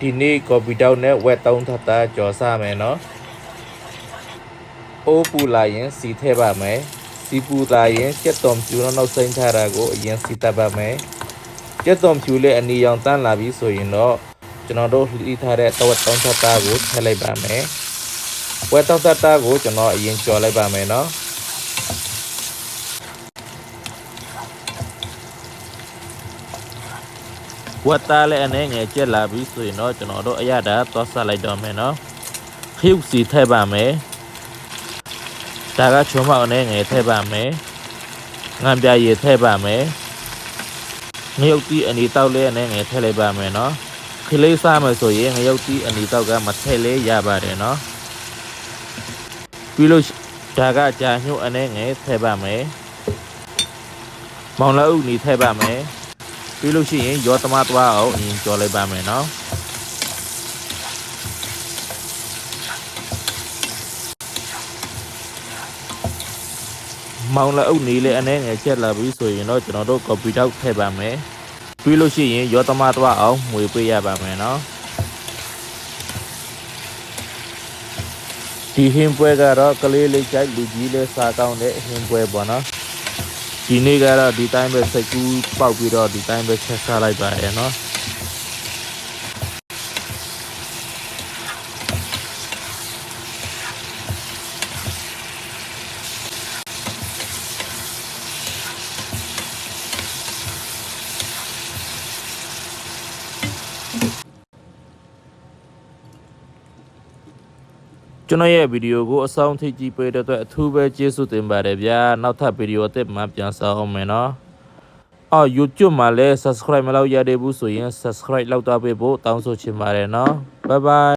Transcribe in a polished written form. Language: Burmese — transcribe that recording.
ဒီနေ့ကော်ပီတောက်နဲ့ဝက်3ထပ်သားကြော်စားမယ်နော်အိုးပူလာရင်စီထည့်ပါမယ်စီပူလာရင်ကြက်သွန်ဖြူနောက်စိမ့်ထားတာကိုအရင်စီတက်ပါမယ်ကြက်သွန်ဖြူလေးအနီရောင်တန်းလာပြီဆိုရင်တော့ကျွန်တော်တို့လှီးထားတဲ့တဝက်3ထပ်သားကိုထည့်လိုက်ပါမယ်ဝက်3ထပ်သားကိုကျွန်တော်အရင်ကြော်လိုက်ပါမယ်နော်ဝတ်သားလည်းအနေငယ်ကျက်လာပြီဆိုရင်တော့ကျွန်တော်တို့အရသာသွားဆက်လိုက်တော့မယ်နော်ခရုစီထည့်ပါမယ်ဒါကချုံမောက်အနေငယ်ထည့်ပါမယ်ငံပြရည်ထည့်ပါမယ်ငရုတ်တီးအနီတောက်လေးအနေငယ်ထည့်လိုက်ပါမယ်နော်ခလေးစားမယ်ဆိုရင်ငရုတ်တီးအနီတောက်ကမထည့်လေးရပါတယ်နော်ပြီးလို့ဒါကကြာညှို့အနေငယ်ထည့်ပါမယ်မောင်လာဥနီထည့်ပါမယ်ပြီးလို့ရှိရင်ရောသမားသွားအောင်အရင်ကြော်လိုက်ပါမယ်နော်မောင်လာအုပ်နေလေအနေငယ်ချက်လာပြီဆိုရင်တော့ကျွန်တော်တို့ကော်ပီတောက်ထည့်ပါမယ်ပြီးလို့ရှိရင်ရောသမားသွားအောင်ငွေပေးရပါမယ်နော်ဒီဟင်းပွဲကတော့ကလေးလေးကြိုက်လူကြီးလေးစားကောင်းတဲ့ဟင်းပွဲပေါ့နော်ဒီနေ့ကတော့ဒီတိုင်းပဲစိတ်ကူးပေါက်ပြီးတော့ဒီတိုင်းပဲချက်စားလိုက်ပါရဲ့နော်ကျွန်တော်ရဲ့ဗီဒီယိုကိုအဆုံးထိကြည့်ပေးတဲ့အတွက်အထူးပဲကျေးဇူးတင်ပါတယ်ဗျာနောက်ထပ်ဗီဒီယိုအသစ်မှပြန်ဆောင်အောင်မယ်နော်အော် YouTube မှာလည်း Subscribe မလုပ်ရသေးဘူးဆိုရင် Subscribe လုပ်တော့ပေးဖို့တောင်းဆိုချင်ပါတယ်နော် Bye bye